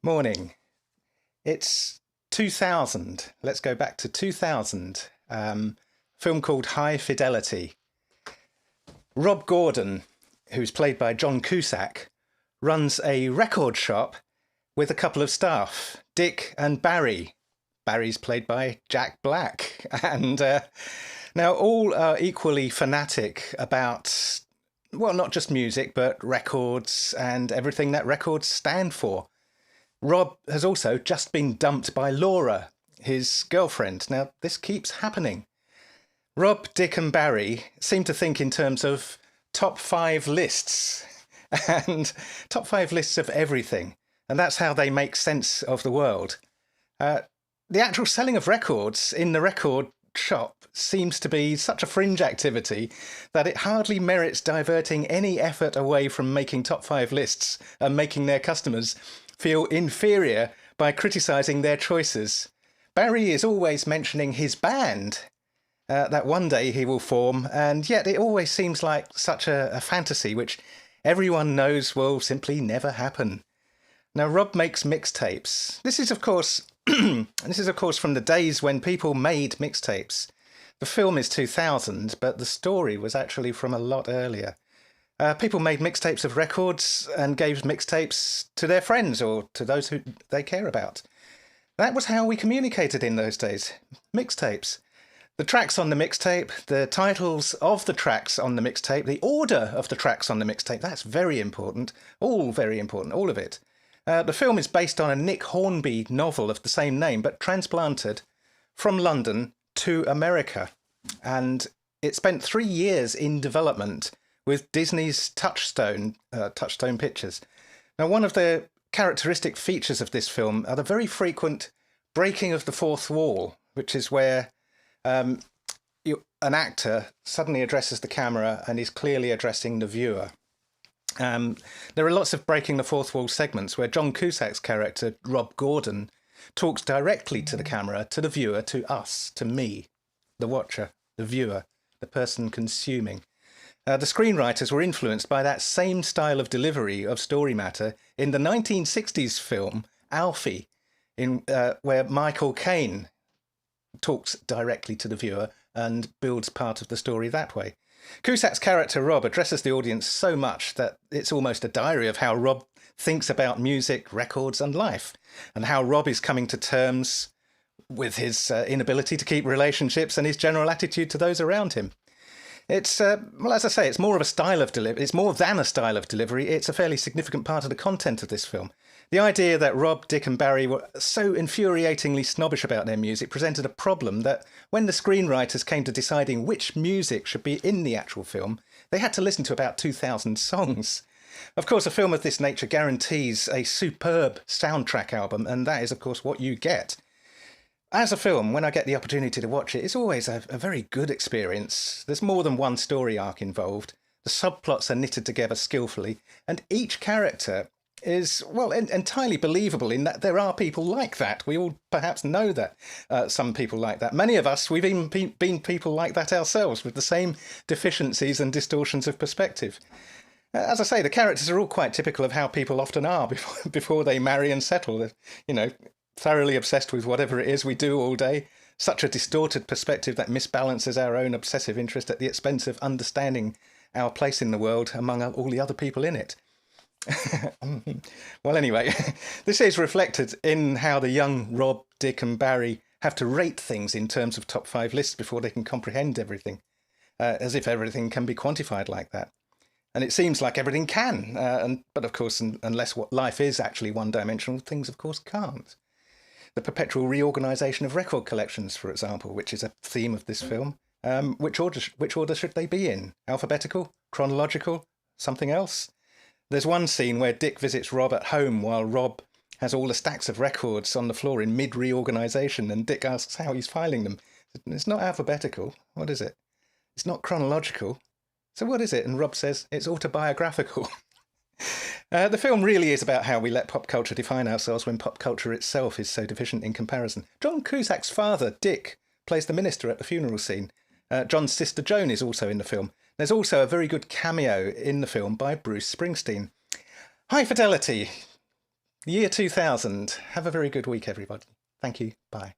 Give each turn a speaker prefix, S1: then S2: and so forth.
S1: Morning. It's 2000. Let's go back to 2000. Film called High Fidelity. Rob Gordon, who's played by John Cusack, runs a record shop with a couple of staff, Dick and Barry. Barry's played by Jack Black. And now all are equally fanatic about, well, not just music, but records and everything that records stand for. Rob has also just been dumped by Laura, his girlfriend. Now, this keeps happening. Rob, Dick and Barry seem to think in terms of top five lists and top five lists of everything. And that's how they make sense of the world. The actual selling of records in the record shop seems to be such a fringe activity that it hardly merits diverting any effort away from making top five lists and making their customers feel inferior by criticising their choices. Barry is always mentioning his band that one day he will form, and yet it always seems like such a fantasy which everyone knows will simply never happen. Now, Rob makes mixtapes. This is, of course, from the days when people made mixtapes. The film is 2000, but the story was actually from a lot earlier. People made mixtapes of records and gave mixtapes to their friends or to those who they care about. That was how we communicated in those days. Mixtapes. The tracks on the mixtape, the titles of the tracks on the mixtape, the order of the tracks on the mixtape, that's very important. All very important, all of it. The film is based on a Nick Hornby novel of the same name, but transplanted from London to America. And it spent 3 years in development with Disney's Touchstone Pictures. Now, one of the characteristic features of this film are the very frequent breaking of the fourth wall, which is where an actor suddenly addresses the camera and is clearly addressing the viewer. There are lots of breaking the fourth wall segments where John Cusack's character, Rob Gordon, talks directly to the camera, to the viewer, to us, to me, the watcher, the viewer, the person consuming. The screenwriters were influenced by that same style of delivery of story matter in the 1960s film Alfie, where Michael Caine talks directly to the viewer and builds part of the story that way. Cusack's character Rob addresses the audience so much that it's almost a diary of how Rob thinks about music, records and life, and how Rob is coming to terms with his inability to keep relationships and his general attitude to those around him. It's, well, as I say, it's more of a style of delivery. It's more than a style of delivery. It's a fairly significant part of the content of this film. The idea that Rob, Dick and Barry were so infuriatingly snobbish about their music presented a problem that when the screenwriters came to deciding which music should be in the actual film, they had to listen to about 2,000 songs. Of course, a film of this nature guarantees a superb soundtrack album, and that is, of course, what you get. As a film, when I get the opportunity to watch it, it's always a very good experience. There's more than one story arc involved. The subplots are knitted together skillfully, and each character is, well, entirely believable in that there are people like that. We all perhaps know that some people like that. Many of us, we've even been people like that ourselves, with the same deficiencies and distortions of perspective. As I say, the characters are all quite typical of how people often are before they marry and settle. You know, thoroughly obsessed with whatever it is we do all day. Such a distorted perspective that misbalances our own obsessive interest at the expense of understanding our place in the world among all the other people in it. Well, anyway, this is reflected in how the young Rob, Dick and Barry have to rate things in terms of top five lists before they can comprehend everything, as if everything can be quantified like that. And it seems like everything can, but of course, unless what life is actually one-dimensional, things of course can't. The perpetual reorganisation of record collections, for example, which is a theme of this film. Which order should they be in? Alphabetical? Chronological? Something else? There's one scene where Dick visits Rob at home while Rob has all the stacks of records on the floor in mid-reorganisation, and Dick asks how he's filing them. It's not alphabetical. What is it? It's not chronological. So what is it? And Rob says it's autobiographical. The film really is about how we let pop culture define ourselves when pop culture itself is so deficient in comparison. John Cusack's father, Dick, plays the minister at the funeral scene. John's sister Joan is also in the film. There's also a very good cameo in the film by Bruce Springsteen. High Fidelity. Year 2000. Have a very good week, everybody. Thank you. Bye.